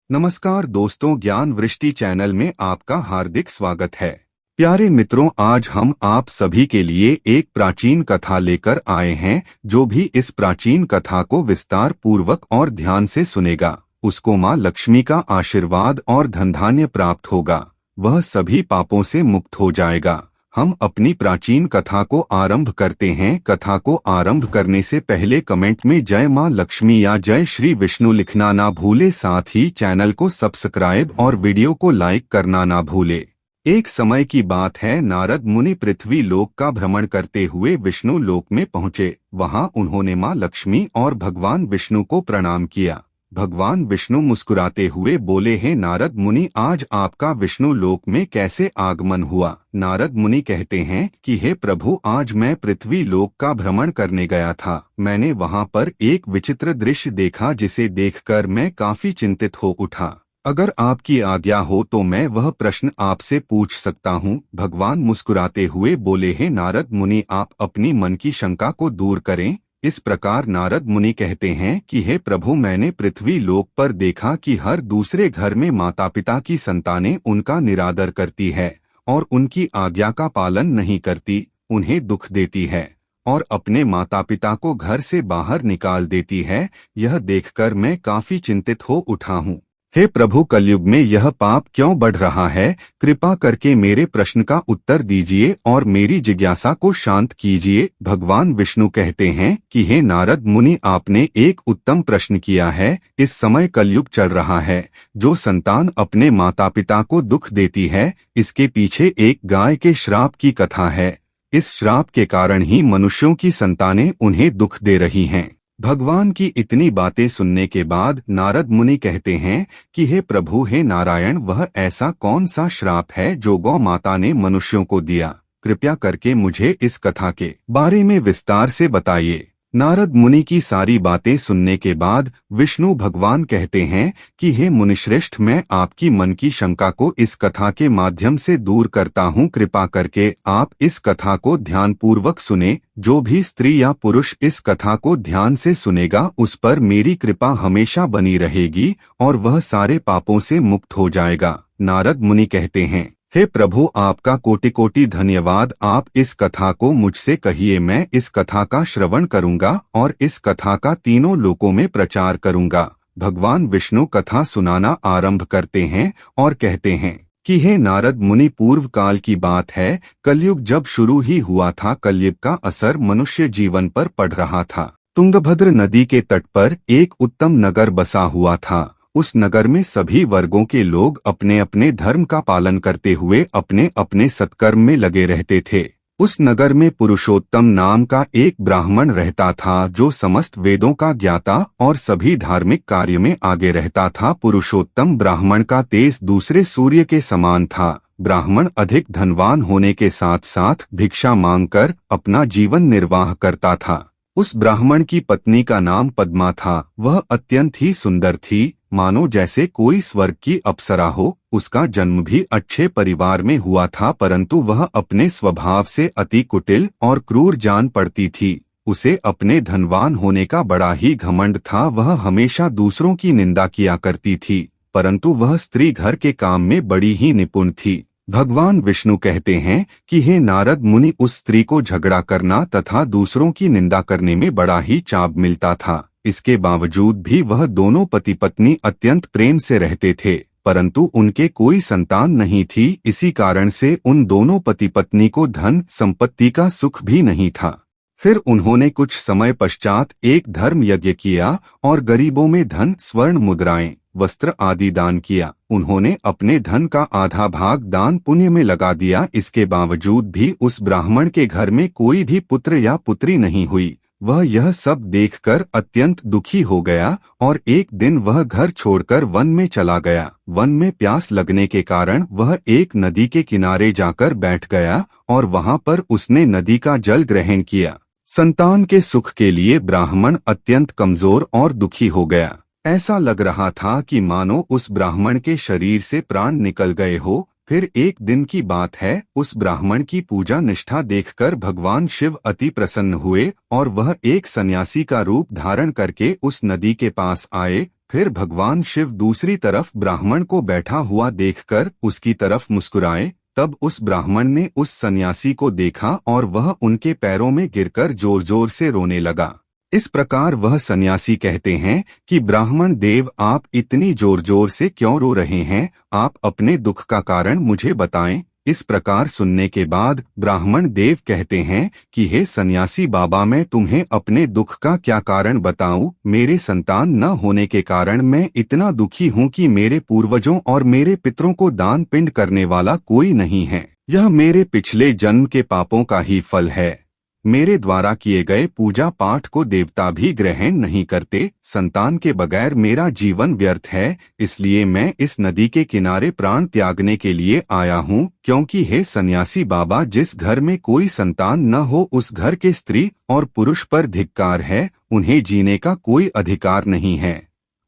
नमस्कार दोस्तों, ज्ञान वृष्टि चैनल में आपका हार्दिक स्वागत है। प्यारे मित्रों, आज हम आप सभी के लिए एक प्राचीन कथा लेकर आए हैं। जो भी इस प्राचीन कथा को विस्तार पूर्वक और ध्यान से सुनेगा, उसको माँ लक्ष्मी का आशीर्वाद और धन धान्य प्राप्त होगा। वह सभी पापों से मुक्त हो जाएगा। हम अपनी प्राचीन कथा को आरंभ करते हैं। कथा को आरंभ करने से पहले कमेंट में जय मां लक्ष्मी या जय श्री विष्णु लिखना ना भूले। साथ ही चैनल को सब्सक्राइब और वीडियो को लाइक करना ना भूले। एक समय की बात है, नारद मुनि पृथ्वी लोक का भ्रमण करते हुए विष्णु लोक में पहुंचे। वहां उन्होंने मां लक्ष्मी और भगवान विष्णु को प्रणाम किया। भगवान विष्णु मुस्कुराते हुए बोले, हे नारद मुनि, आज आपका विष्णु लोक में कैसे आगमन हुआ? नारद मुनि कहते हैं कि हे प्रभु, आज मैं पृथ्वी लोक का भ्रमण करने गया था। मैंने वहां पर एक विचित्र दृश्य देखा, जिसे देखकर मैं काफी चिंतित हो उठा। अगर आपकी आज्ञा हो तो मैं वह प्रश्न आपसे पूछ सकता हूँ। भगवान मुस्कुराते हुए बोले, हे नारद मुनि, आप अपनी मन की शंका को दूर करें। इस प्रकार नारद मुनि कहते हैं कि हे प्रभु, मैंने पृथ्वी लोक पर देखा कि हर दूसरे घर में माता पिता की संतानें उनका निरादर करती है और उनकी आज्ञा का पालन नहीं करती, उन्हें दुख देती है और अपने माता पिता को घर से बाहर निकाल देती है। यह देखकर मैं काफी चिंतित हो उठा हूँ। हे प्रभु, कलयुग में यह पाप क्यों बढ़ रहा है? कृपा करके मेरे प्रश्न का उत्तर दीजिए और मेरी जिज्ञासा को शांत कीजिए। भगवान विष्णु कहते हैं कि हे नारद मुनि, आपने एक उत्तम प्रश्न किया है। इस समय कलयुग चल रहा है। जो संतान अपने माता पिता को दुख देती है, इसके पीछे एक गाय के श्राप की कथा है। इस श्राप के कारण ही मनुष्यों की संतानें उन्हें दुख दे रही हैं। भगवान की इतनी बातें सुनने के बाद नारद मुनि कहते हैं कि हे प्रभु, हे नारायण, वह ऐसा कौन सा श्राप है जो गौ माता ने मनुष्यों को दिया? कृपया करके मुझे इस कथा के बारे में विस्तार से बताइए। नारद मुनि की सारी बातें सुनने के बाद विष्णु भगवान कहते हैं कि हे मुनिश्रेष्ठ, मैं आपकी मन की शंका को इस कथा के माध्यम से दूर करता हूँ। कृपा करके आप इस कथा को ध्यान पूर्वक सुने। जो भी स्त्री या पुरुष इस कथा को ध्यान से सुनेगा, उस पर मेरी कृपा हमेशा बनी रहेगी और वह सारे पापों से मुक्त हो जाएगा। नारद मुनि कहते हैं, हे प्रभु, आपका कोटि कोटि धन्यवाद। आप इस कथा को मुझसे कहिए। मैं इस कथा का श्रवण करूंगा और इस कथा का तीनों लोकों में प्रचार करूंगा। भगवान विष्णु कथा सुनाना आरंभ करते हैं और कहते हैं कि हे नारद मुनि, पूर्व काल की बात है। कलयुग जब शुरू ही हुआ था, कलयुग का असर मनुष्य जीवन पर पड़ रहा था। तुंगभद्र नदी के तट पर एक उत्तम नगर बसा हुआ था। उस नगर में सभी वर्गों के लोग अपने अपने धर्म का पालन करते हुए अपने अपने सत्कर्म में लगे रहते थे। उस नगर में पुरुषोत्तम नाम का एक ब्राह्मण रहता था, जो समस्त वेदों का ज्ञाता और सभी धार्मिक कार्य में आगे रहता था। पुरुषोत्तम ब्राह्मण का तेज दूसरे सूर्य के समान था। ब्राह्मण अधिक धनवान होने के साथ साथ भिक्षा मांगकर अपना जीवन निर्वाह करता था। उस ब्राह्मण की पत्नी का नाम पद्मा था। वह अत्यंत ही सुंदर थी, मानो जैसे कोई स्वर्ग की अप्सरा हो। उसका जन्म भी अच्छे परिवार में हुआ था, परंतु वह अपने स्वभाव से अति कुटिल और क्रूर जान पड़ती थी। उसे अपने धनवान होने का बड़ा ही घमंड था। वह हमेशा दूसरों की निंदा किया करती थी, परंतु वह स्त्री घर के काम में बड़ी ही निपुण थी। भगवान विष्णु कहते हैं कि हे नारद मुनि, उस स्त्री को झगड़ा करना तथा दूसरों की निंदा करने में बड़ा ही चाव मिलता था। इसके बावजूद भी वह दोनों पति पत्नी अत्यंत प्रेम से रहते थे, परंतु उनके कोई संतान नहीं थी। इसी कारण से उन दोनों पति पत्नी को धन संपत्ति का सुख भी नहीं था। फिर उन्होंने कुछ समय पश्चात एक धर्म यज्ञ किया और गरीबों में धन, स्वर्ण मुद्राएं, वस्त्र आदि दान किया। उन्होंने अपने धन का आधा भाग दान पुण्य में लगा दिया। इसके बावजूद भी उस ब्राह्मण के घर में कोई भी पुत्र या पुत्री नहीं हुई। वह यह सब देखकर अत्यंत दुखी हो गया और एक दिन वह घर छोड़कर वन में चला गया। वन में प्यास लगने के कारण वह एक नदी के किनारे जाकर बैठ गया और वहां पर उसने नदी का जल ग्रहण किया। संतान के सुख के लिए ब्राह्मण अत्यंत कमजोर और दुखी हो गया। ऐसा लग रहा था कि मानो उस ब्राह्मण के शरीर से प्राण निकल गए हो। फिर एक दिन की बात है, उस ब्राह्मण की पूजा निष्ठा देखकर भगवान शिव अति प्रसन्न हुए और वह एक सन्यासी का रूप धारण करके उस नदी के पास आए। फिर भगवान शिव दूसरी तरफ ब्राह्मण को बैठा हुआ देखकर उसकी तरफ मुस्कुराए। तब उस ब्राह्मण ने उस सन्यासी को देखा और वह उनके पैरों में गिरकर जोर जोर से रोने लगा। इस प्रकार वह सन्यासी कहते हैं कि ब्राह्मण देव, आप इतनी जोर जोर से क्यों रो रहे हैं? आप अपने दुख का कारण मुझे बताएं। इस प्रकार सुनने के बाद ब्राह्मण देव कहते हैं कि हे सन्यासी बाबा, मैं तुम्हें अपने दुख का क्या कारण बताऊं? मेरे संतान न होने के कारण मैं इतना दुखी हूं कि मेरे पूर्वजों और मेरे पितरों को दान पिंड करने वाला कोई नहीं है। यह मेरे पिछले जन्म के पापों का ही फल है। मेरे द्वारा किए गए पूजा पाठ को देवता भी ग्रहण नहीं करते। संतान के बगैर मेरा जीवन व्यर्थ है, इसलिए मैं इस नदी के किनारे प्राण त्यागने के लिए आया हूँ। क्योंकि हे सन्यासी बाबा, जिस घर में कोई संतान न हो उस घर के स्त्री और पुरुष पर धिक्कार है। उन्हें जीने का कोई अधिकार नहीं है।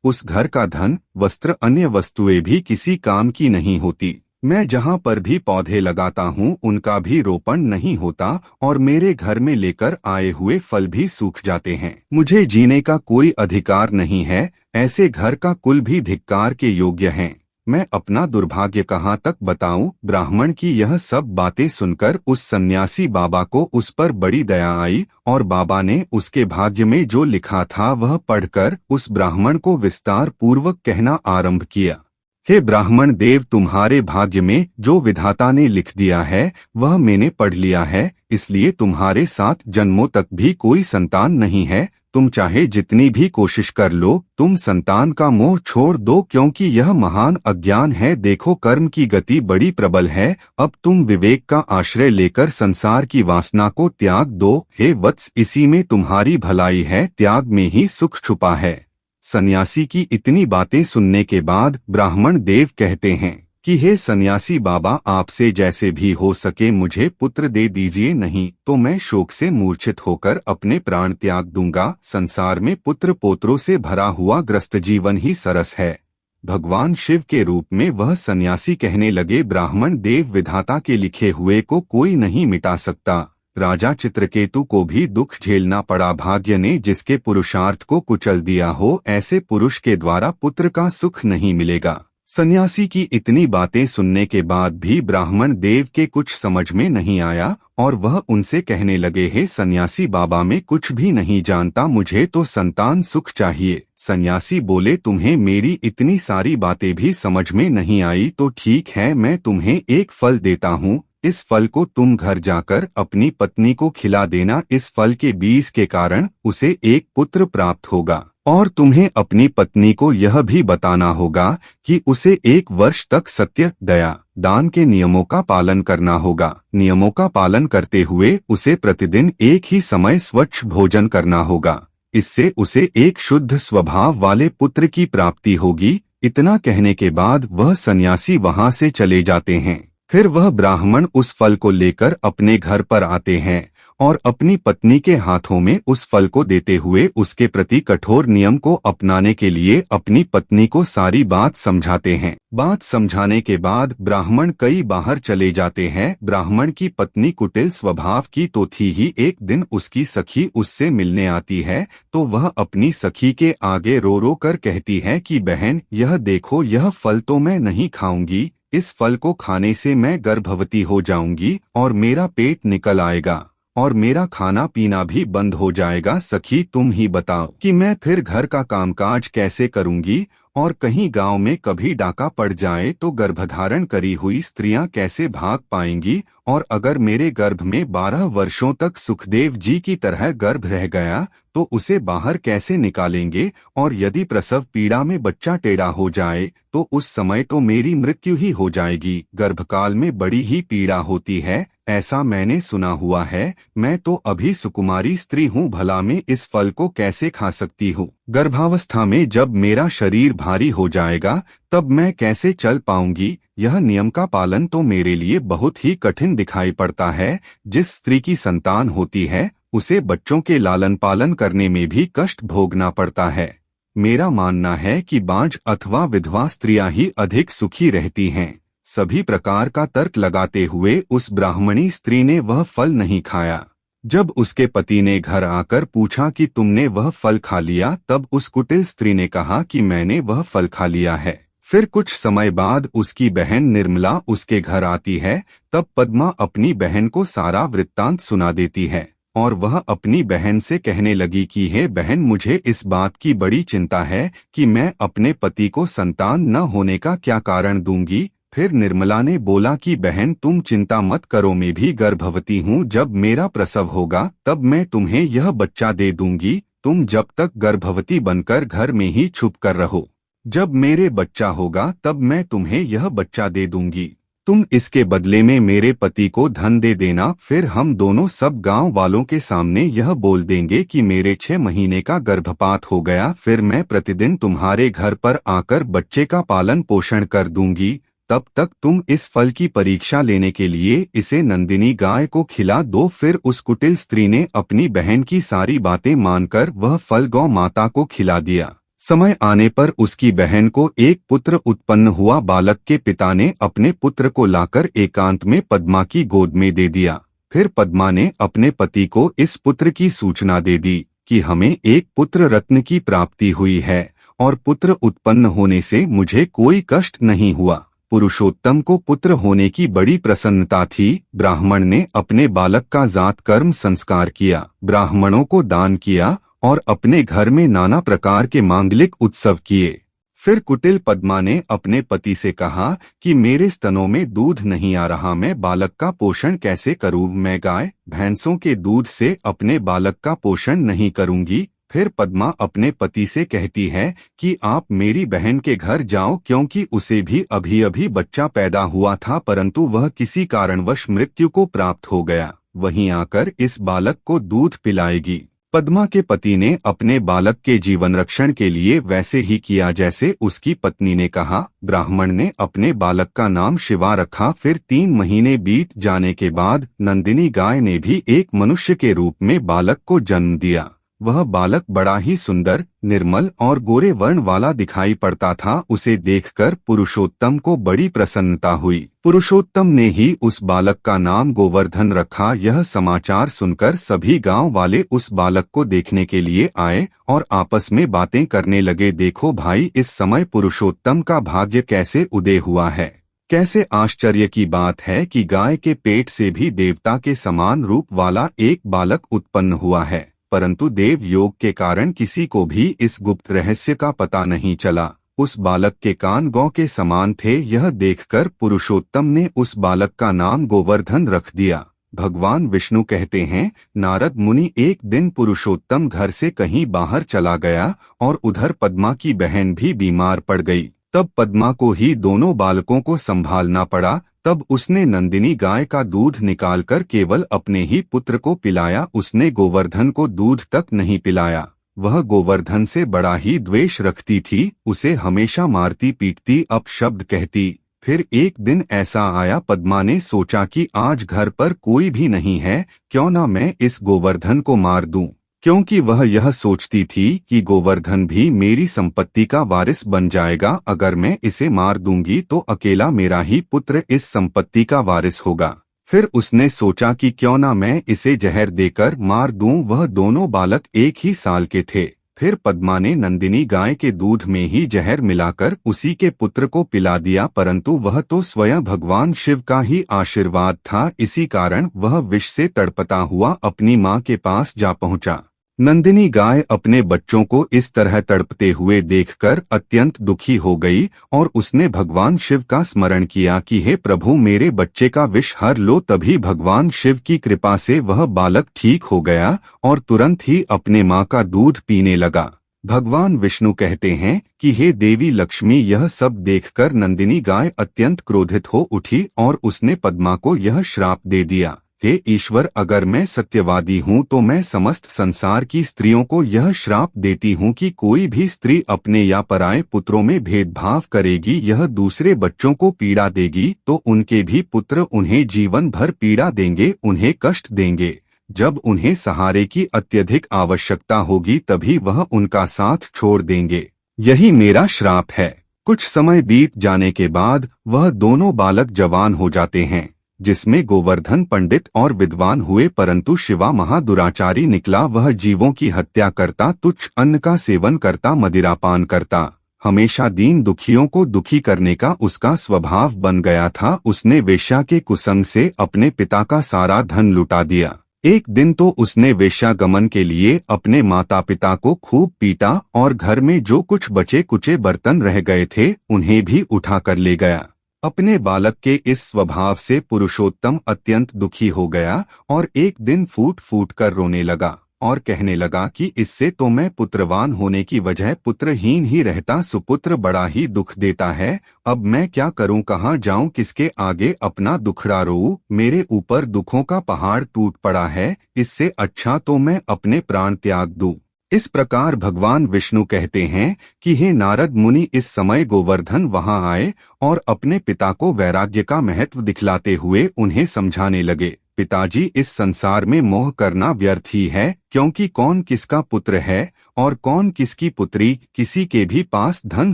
उस घर का धन, वस्त्र, अन्य वस्तुएं भी किसी काम की नहीं होती। मैं जहाँ पर भी पौधे लगाता हूँ उनका भी रोपण नहीं होता और मेरे घर में लेकर आए हुए फल भी सूख जाते हैं। मुझे जीने का कोई अधिकार नहीं है। ऐसे घर का कुल भी धिक्कार के योग्य है। मैं अपना दुर्भाग्य कहाँ तक बताऊं? ब्राह्मण की यह सब बातें सुनकर उस सन्यासी बाबा को उस पर बड़ी दया आई और बाबा ने उसके भाग्य में जो लिखा था वह पढ़कर उस ब्राह्मण को विस्तार पूर्वक कहना आरंभ किया। हे ब्राह्मण देव, तुम्हारे भाग्य में जो विधाता ने लिख दिया है वह मैंने पढ़ लिया है, इसलिए तुम्हारे 7 जन्मों तक भी कोई संतान नहीं है। तुम चाहे जितनी भी कोशिश कर लो, तुम संतान का मोह छोड़ दो, क्योंकि यह महान अज्ञान है। देखो, कर्म की गति बड़ी प्रबल है। अब तुम विवेक का आश्रय लेकर संसार की वासना को त्याग दो। हे वत्स, इसी में तुम्हारी भलाई है, त्याग में ही सुख छुपा है। सन्यासी की इतनी बातें सुनने के बाद ब्राह्मण देव कहते हैं कि हे सन्यासी बाबा, आपसे जैसे भी हो सके मुझे पुत्र दे दीजिए, नहीं तो मैं शोक से मूर्छित होकर अपने प्राण त्याग दूंगा। संसार में पुत्र पोत्रों से भरा हुआ ग्रस्त जीवन ही सरस है। भगवान शिव के रूप में वह सन्यासी कहने लगे, ब्राह्मण देव, विधाता के लिखे हुए को कोई नहीं मिटा सकता। राजा चित्रकेतु को भी दुख झेलना पड़ा। भाग्य ने जिसके पुरुषार्थ को कुचल दिया हो, ऐसे पुरुष के द्वारा पुत्र का सुख नहीं मिलेगा। सन्यासी की इतनी बातें सुनने के बाद भी ब्राह्मण देव के कुछ समझ में नहीं आया और वह उनसे कहने लगे, हे सन्यासी बाबा, मैं कुछ भी नहीं जानता, मुझे तो संतान सुख चाहिए। सन्यासी बोले, तुम्हें मेरी इतनी सारी बातें भी समझ में नहीं आई तो ठीक है, मैं तुम्हें एक फल देता हूँ। इस फल को तुम घर जाकर अपनी पत्नी को खिला देना। इस फल के बीज के कारण उसे एक पुत्र प्राप्त होगा और तुम्हें अपनी पत्नी को यह भी बताना होगा कि उसे 1 वर्ष तक सत्य, दया, दान के नियमों का पालन करना होगा। नियमों का पालन करते हुए उसे प्रतिदिन एक ही समय स्वच्छ भोजन करना होगा। इससे उसे एक शुद्ध स्वभाव वाले पुत्र की प्राप्ति होगी। इतना कहने के बाद वह सन्यासी वहां से चले जाते हैं। फिर वह ब्राह्मण उस फल को लेकर अपने घर पर आते हैं और अपनी पत्नी के हाथों में उस फल को देते हुए उसके प्रति कठोर नियम को अपनाने के लिए अपनी पत्नी को सारी बात समझाते हैं। बात समझाने के बाद ब्राह्मण कई बाहर चले जाते हैं। ब्राह्मण की पत्नी कुटिल स्वभाव की तो थी ही। एक दिन उसकी सखी उससे मिलने आती है तो वह अपनी सखी के आगे रो रो कर कहती है कि बहन, यह देखो, यह फल तो मैं नहीं खाऊंगी। इस फल को खाने से मैं गर्भवती हो जाऊंगी और मेरा पेट निकल आएगा और मेरा खाना पीना भी बंद हो जाएगा। सखी, तुम ही बताओ कि मैं फिर घर का कामकाज कैसे करूंगी और कहीं गांव में कभी डाका पड़ जाए तो गर्भधारण करी हुई स्त्रियां कैसे भाग पाएंगी? और अगर मेरे गर्भ में 12 वर्षों तक सुखदेव जी की तरह गर्भ रह गया तो उसे बाहर कैसे निकालेंगे? और यदि प्रसव पीड़ा में बच्चा टेढ़ा हो जाए तो उस समय तो मेरी मृत्यु ही हो जाएगी। गर्भकाल में बड़ी ही पीड़ा होती है, ऐसा मैंने सुना हुआ है। मैं तो अभी सुकुमारी स्त्री हूँ, भला मैं इस फल को कैसे खा सकती हूँ? गर्भावस्था में जब मेरा शरीर भारी हो जाएगा तब मैं कैसे चल पाऊंगी? यह नियम का पालन तो मेरे लिए बहुत ही कठिन दिखाई पड़ता है। जिस स्त्री की संतान होती है उसे बच्चों के लालन पालन करने में भी कष्ट भोगना पड़ता है। मेरा मानना है कि बांझ अथवा विधवा स्त्रियां ही अधिक सुखी रहती हैं। सभी प्रकार का तर्क लगाते हुए उस ब्राह्मणी स्त्री ने वह फल नहीं खाया। जब उसके पति ने घर आकर पूछा कि तुमने वह फल खा लिया, तब उस कुटिल स्त्री ने कहा कि मैंने वह फल खा लिया है। फिर कुछ समय बाद उसकी बहन निर्मला उसके घर आती है। तब पद्मा अपनी बहन को सारा वृत्तांत सुना देती है और वह अपनी बहन से कहने लगी कि हे बहन, मुझे इस बात की बड़ी चिंता है कि मैं अपने पति को संतान न होने का क्या कारण दूंगी। फिर निर्मला ने बोला कि बहन, तुम चिंता मत करो, मैं भी गर्भवती हूँ। जब मेरा प्रसव होगा तब मैं तुम्हें यह बच्चा दे दूंगी। तुम जब तक गर्भवती बनकर घर में ही छुप कर रहो। जब मेरे बच्चा होगा तब मैं तुम्हें यह बच्चा दे दूंगी। तुम इसके बदले में मेरे पति को धन दे देना। फिर हम दोनों सब गांव वालों के सामने यह बोल देंगे कि मेरे 6 महीने का गर्भपात हो गया। फिर मैं प्रतिदिन तुम्हारे घर पर आकर बच्चे का पालन पोषण कर दूंगी। तब तक तुम इस फल की परीक्षा लेने के लिए इसे नंदिनी गाय को खिला दो। फिर उस कुटिल स्त्री ने अपनी बहन की सारी बातें मानकर वह फल गौ माता को खिला दिया। समय आने पर उसकी बहन को एक पुत्र उत्पन्न हुआ। बालक के पिता ने अपने पुत्र को लाकर एकांत में पद्मा की गोद में दे दिया। फिर पद्मा ने अपने पति को इस पुत्र की सूचना दे दी कि हमें एक पुत्र रत्न की प्राप्ति हुई है और पुत्र उत्पन्न होने से मुझे कोई कष्ट नहीं हुआ। पुरुषोत्तम को पुत्र होने की बड़ी प्रसन्नता थी। ब्राह्मण ने अपने बालक का जात कर्म संस्कार किया, ब्राह्मणों को दान किया और अपने घर में नाना प्रकार के मांगलिक उत्सव किए। फिर कुटिल पद्मा ने अपने पति से कहा कि मेरे स्तनों में दूध नहीं आ रहा, मैं बालक का पोषण कैसे करूं? मैं गाय भैंसों के दूध से अपने बालक का पोषण नहीं करूंगी। फिर पद्मा अपने पति से कहती है कि आप मेरी बहन के घर जाओ, क्योंकि उसे भी अभी अभी बच्चा पैदा हुआ था, परंतु वह किसी कारणवश मृत्यु को प्राप्त हो गया। वहीं आकर इस बालक को दूध पिलाएगी। पद्मा के पति ने अपने बालक के जीवन रक्षण के लिए वैसे ही किया जैसे उसकी पत्नी ने कहा। ब्राह्मण ने अपने बालक का नाम शिवा रखा। फिर 3 महीने बीत जाने के बाद नंदिनी गाय ने भी एक मनुष्य के रूप में बालक को जन्म दिया। वह बालक बड़ा ही सुंदर, निर्मल और गोरे वर्ण वाला दिखाई पड़ता था। उसे देखकर पुरुषोत्तम को बड़ी प्रसन्नता हुई। पुरुषोत्तम ने ही उस बालक का नाम गोवर्धन रखा। यह समाचार सुनकर सभी गांव वाले उस बालक को देखने के लिए आए और आपस में बातें करने लगे। देखो भाई, इस समय पुरुषोत्तम का भाग्य कैसे उदय हुआ है। कैसे आश्चर्य की बात है कि गाय के पेट से भी देवता के समान रूप वाला एक बालक उत्पन्न हुआ है। परंतु देव योग के कारण किसी को भी इस गुप्त रहस्य का पता नहीं चला। उस बालक के कान गौ के समान थे। यह देखकर पुरुषोत्तम ने उस बालक का नाम गोवर्धन रख दिया। भगवान विष्णु कहते हैं, नारद मुनि एक दिन पुरुषोत्तम घर से कहीं बाहर चला गया और उधर पद्मा की बहन भी बीमार पड़ गई। तब पद्मा को ही दोनों बालकों को संभालना पड़ा। तब उसने नंदिनी गाय का दूध निकालकर केवल अपने ही पुत्र को पिलाया। उसने गोवर्धन को दूध तक नहीं पिलाया। वह गोवर्धन से बड़ा ही द्वेष रखती थी, उसे हमेशा मारती पीटती, अपशब्द कहती। फिर एक दिन ऐसा आया, पद्मा ने सोचा कि आज घर पर कोई भी नहीं है, क्यों ना मैं इस गोवर्धन को मार दूं, क्योंकि वह यह सोचती थी कि गोवर्धन भी मेरी संपत्ति का वारिस बन जाएगा। अगर मैं इसे मार दूंगी तो अकेला मेरा ही पुत्र इस संपत्ति का वारिस होगा। फिर उसने सोचा कि क्यों ना मैं इसे जहर देकर मार दूं। वह दोनों बालक 1 ही साल के थे। फिर पद्मा ने नंदिनी गाय के दूध में ही जहर मिलाकर उसी के पुत्र को पिला दिया, परंतु वह तो स्वयं भगवान शिव का ही आशीर्वाद था। इसी कारण वह विष से तड़पता हुआ अपनी मां के पास जा पहुंचा। नंदिनी गाय अपने बच्चों को इस तरह तड़पते हुए देखकर अत्यंत दुखी हो गई और उसने भगवान शिव का स्मरण किया कि हे प्रभु, मेरे बच्चे का विष हर लो। तभी भगवान शिव की कृपा से वह बालक ठीक हो गया और तुरंत ही अपने मां का दूध पीने लगा। भगवान विष्णु कहते हैं कि हे देवी लक्ष्मी, यह सब देखकर नंदिनी गाय अत्यंत क्रोधित हो उठी और उसने पद्मा को यह श्राप दे दिया, हे ईश्वर, अगर मैं सत्यवादी हूँ तो मैं समस्त संसार की स्त्रियों को यह श्राप देती हूँ कि कोई भी स्त्री अपने या पराये पुत्रों में भेदभाव करेगी, यह दूसरे बच्चों को पीड़ा देगी तो उनके भी पुत्र उन्हें जीवन भर पीड़ा देंगे, उन्हें कष्ट देंगे। जब उन्हें सहारे की अत्यधिक आवश्यकता होगी तभी वह उनका साथ छोड़ देंगे। यही मेरा श्राप है। कुछ समय बीत जाने के बाद वह दोनों बालक जवान हो जाते हैं। जिसमें गोवर्धन पंडित और विद्वान हुए, परंतु शिवा महादुराचारी निकला। वह जीवों की हत्या करता, तुच्छ अन्न का सेवन करता, मदिरापान करता। हमेशा दीन दुखियों को दुखी करने का उसका स्वभाव बन गया था। उसने वेश्या के कुसंग से अपने पिता का सारा धन लुटा दिया। एक दिन तो उसने वेश्यागमन के लिए अपने माता पिता को खूब पीटा और घर में जो कुछ बचे कुचे बर्तन रह गए थे उन्हें भी उठा कर ले गया। अपने बालक के इस स्वभाव से पुरुषोत्तम अत्यंत दुखी हो गया और एक दिन फूट फूट कर रोने लगा और कहने लगा कि इससे तो मैं पुत्रवान होने की वजह पुत्रहीन ही रहता। सुपुत्र बड़ा ही दुख देता है। अब मैं क्या करूं, कहां जाऊं, किसके आगे अपना दुखड़ा रोऊं। मेरे ऊपर दुखों का पहाड़ टूट पड़ा है। इससे अच्छा तो मैं अपने प्राण त्याग दूं। इस प्रकार भगवान विष्णु कहते हैं कि हे नारद मुनि, इस समय गोवर्धन वहां आए और अपने पिता को वैराग्य का महत्व दिखलाते हुए उन्हें समझाने लगे। पिताजी, इस संसार में मोह करना व्यर्थ ही है, क्योंकि कौन किसका पुत्र है और कौन किसकी पुत्री, किसी के भी पास धन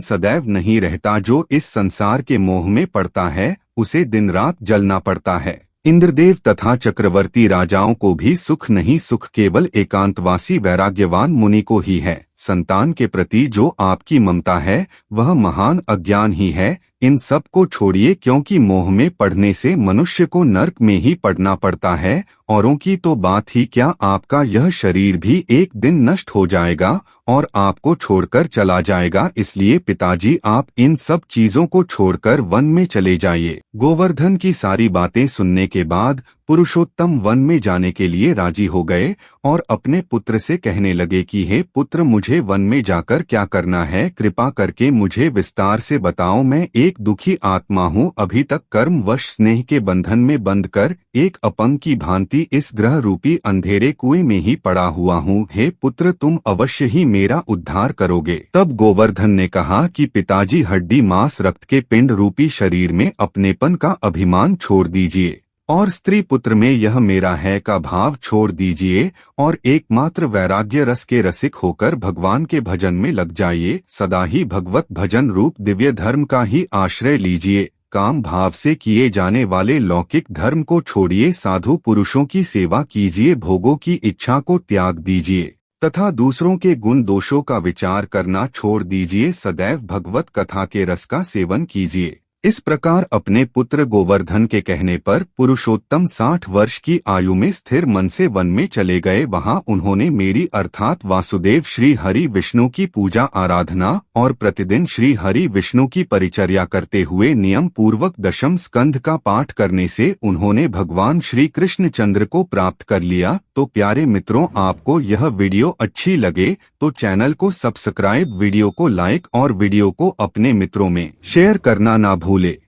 सदैव नहीं रहता। जो इस संसार के मोह में पड़ता है उसे दिन रात जलना पड़ता है। इंद्रदेव तथा चक्रवर्ती राजाओं को भी सुख नहीं, सुख केवल एकांतवासी वैराग्यवान मुनि को ही है। संतान के प्रति जो आपकी ममता है वह महान अज्ञान ही है। इन सब को छोड़िए, क्योंकि मोह में पड़ने से मनुष्य को नरक में ही पड़ना पड़ता है। औरों की तो बात ही क्या, आपका यह शरीर भी एक दिन नष्ट हो जाएगा और आपको छोड़कर चला जाएगा। इसलिए पिताजी, आप इन सब चीजों को छोड़कर वन में चले जाइए। गोवर्धन की सारी बातें सुनने के बाद पुरुषोत्तम वन में जाने के लिए राजी हो गए और अपने पुत्र से कहने लगे कि हे पुत्र, मुझे वन में जाकर क्या करना है, कृपा करके मुझे विस्तार से बताओ। मैं एक दुखी आत्मा हूँ, अभी तक कर्मवश स्नेह के बंधन में बंध कर एक अपंग की भांति इस ग्रह रूपी अंधेरे कुएं में ही पड़ा हुआ हूँ। हे पुत्र, तुम अवश्य ही मेरा उद्धार करोगे। तब गोवर्धन ने कहा कि पिताजी, हड्डी मांस रक्त के पिंड रूपी शरीर में अपनेपन का अभिमान छोड़ दीजिए और स्त्री पुत्र में यह मेरा है का भाव छोड़ दीजिए और एकमात्र वैराग्य रस के रसिक होकर भगवान के भजन में लग जाइए। सदा ही भगवत भजन रूप दिव्य धर्म का ही आश्रय लीजिए। काम भाव से किए जाने वाले लौकिक धर्म को छोड़िए, साधु पुरुषों की सेवा कीजिए, भोगों की इच्छा को त्याग दीजिए तथा दूसरों के गुण दोषों का विचार करना छोड़ दीजिए। सदैव भगवत कथा के रस का सेवन कीजिए। इस प्रकार अपने पुत्र गोवर्धन के कहने पर पुरुषोत्तम 60 वर्ष की आयु में स्थिर मन से वन में चले गए। वहां उन्होंने मेरी अर्थात वासुदेव श्री हरि विष्णु की पूजा आराधना और प्रतिदिन श्री हरि विष्णु की परिचर्या करते हुए नियम पूर्वक दशम स्कंध का पाठ करने से उन्होंने भगवान श्री कृष्ण चंद्र को प्राप्त कर लिया। तो प्यारे मित्रों, आपको यह वीडियो अच्छी लगे तो चैनल को सब्सक्राइब, वीडियो को लाइक और वीडियो को अपने मित्रों में शेयर करना ना भूले।